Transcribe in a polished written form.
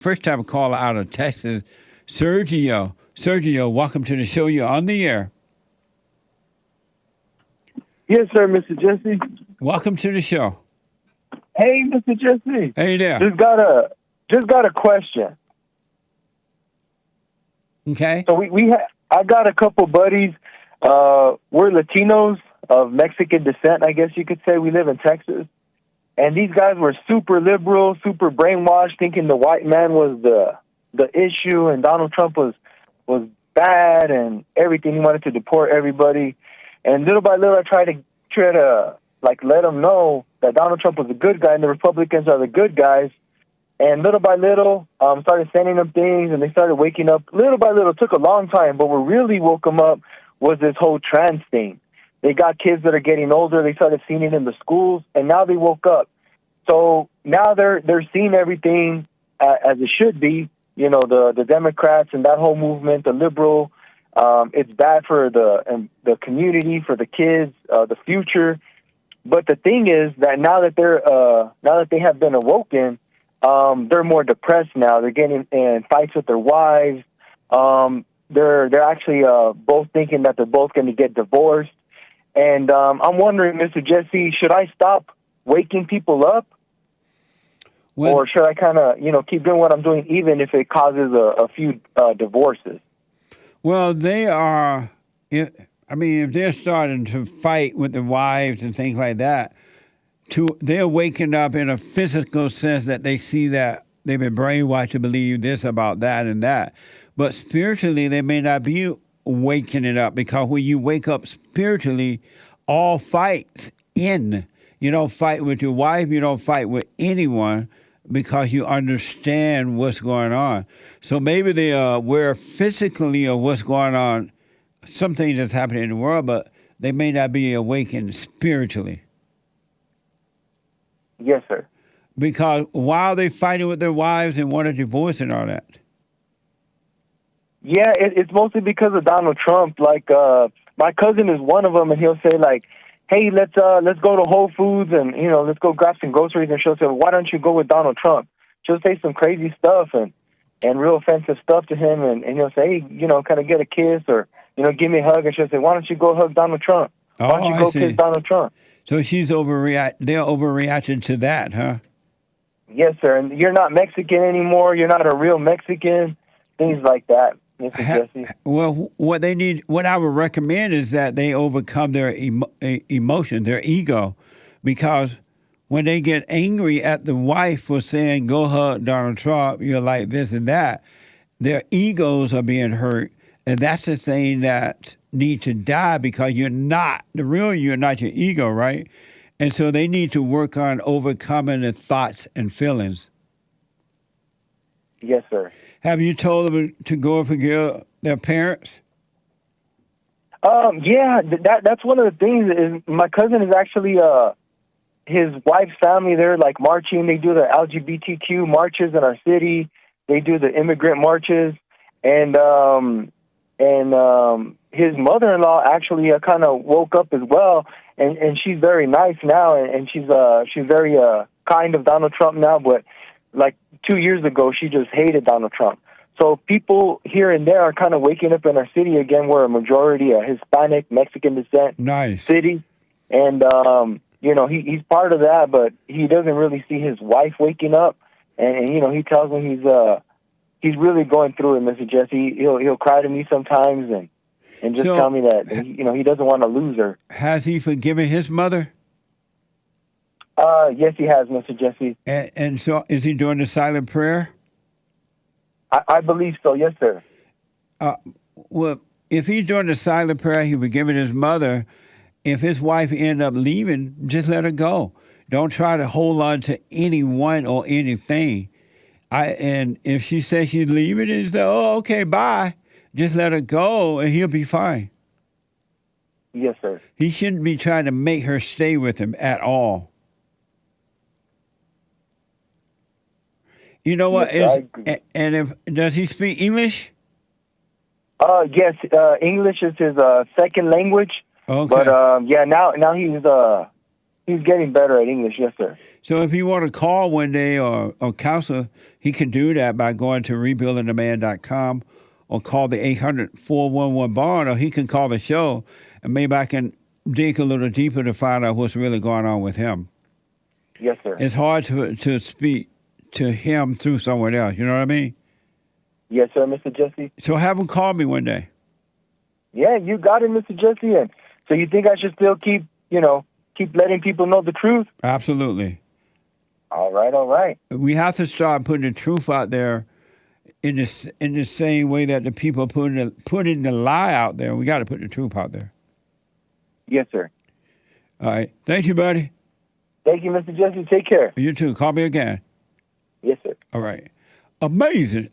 first time caller out of Texas, Sergio. Sergio, welcome to the show. You're on the air. Yes, sir, Mr. Jesse. Welcome to the show. Hey, Mr. Jesse. Hey there. Just got a question. Okay. So I got a couple buddies. We're Latinos of Mexican descent, I guess you could say. We live in Texas, and these guys were super liberal, super brainwashed, thinking the white man was the issue, and Donald Trump was bad and everything. He wanted to deport everybody. And little by little, I try to like let them know that Donald Trump was a good guy and the Republicans are the good guys. And little by little, started sending them things, and they started waking up. Little by little, it took a long time, but what really woke them up was this whole trans thing. They got kids that are getting older. They started seeing it in the schools, and now they woke up. So now they're seeing everything as it should be. You know, the Democrats and that whole movement, the liberal. It's bad for the community, for the kids, the future. But the thing is that now that they have been awoken, they're more depressed now. They're getting in fights with their wives. They're actually both thinking that they're both going to get divorced. And I'm wondering, Mr. Jesse, should I stop waking people up? Or should I kind of, keep doing what I'm doing, even if it causes a few divorces? Well, they are, if they're starting to fight with the wives and things like that, they're waking up in a physical sense that they see that they've been brainwashed to believe this about that and that. But spiritually, they may not be waking it up, because when you wake up spiritually, all fights end. You don't fight with your wife, you don't fight with anyone, because you understand what's going on. So maybe they are aware physically of what's going on, some things that's happening in the world, but they may not be awakened spiritually. Yes, sir. Because while they're fighting with their wives and want a divorce and all that. Yeah, it's mostly because of Donald Trump. Like, my cousin is one of them, and he'll say, like, hey, let's go to Whole Foods and, let's go grab some groceries. And she'll say, well, why don't you go with Donald Trump? She'll say some crazy stuff and real offensive stuff to him. And he'll say, hey, kind of get a kiss or, give me a hug. And she'll say, why don't you go hug Donald Trump? Why don't you go kiss Donald Trump? So they're overreacting to that, huh? Yes, sir. And you're not Mexican anymore. You're not a real Mexican. Things like that. Well, what I would recommend is that they overcome their emotion, their ego, because when they get angry at the wife for saying, go hug Donald Trump, you're like this and that, their egos are being hurt. And that's the thing that need to die, because you're not your ego, right? And so they need to work on overcoming the thoughts and feelings. Yes, sir. Have you told them to go and forgive their parents? Yeah, that's one of the things. Is my cousin is actually his wife's family. They're like marching. They do the LGBTQ marches in our city. They do the immigrant marches, and his mother-in-law actually kind of woke up as well, and she's very nice now, and she's very kind of Donald Trump now, but like 2 years ago, she just hated Donald Trump. So people here and there are kind of waking up in our city again. We're a majority Hispanic, Mexican descent city. And, he's part of that, but he doesn't really see his wife waking up. And he tells me he's really going through it, Mr. Jesse. He'll cry to me sometimes and just tell me that, he doesn't want to lose her. Has he forgiven his mother? Yes, he has, Mr. Jesse. And so is he doing the silent prayer? I believe so, yes, sir. Well, if he's doing the silent prayer, he forgiving his mother. If his wife end up leaving, just let her go. Don't try to hold on to anyone or anything. And if she says she's leaving, it's like, oh, okay, bye. Just let her go, and he'll be fine. Yes, sir. He shouldn't be trying to make her stay with him at all. You know what? Yes, Does he speak English? Yes, English is his second language. Okay. But now he's He's getting better at English, yes, sir. So if you want to call one day or counsel, he can do that by going to rebuildingtheman.com or call the 800-411-BOND, or he can call the show, and maybe I can dig a little deeper to find out what's really going on with him. Yes, sir. It's hard to speak to him through someone else. You know what I mean? Yes, sir, Mr. Jesse. So have him call me one day. Yeah, you got it, Mr. Jesse. And so you think I should still keep letting people know the truth? Absolutely. All right, all right. We have to start putting the truth out there in the same way that the people putting the lie out there. We got to put the truth out there. Yes, sir. All right. Thank you, buddy. Thank you, Mr. Jesse. Take care. You too. Call me again. Yes, sir. All right. Amazing.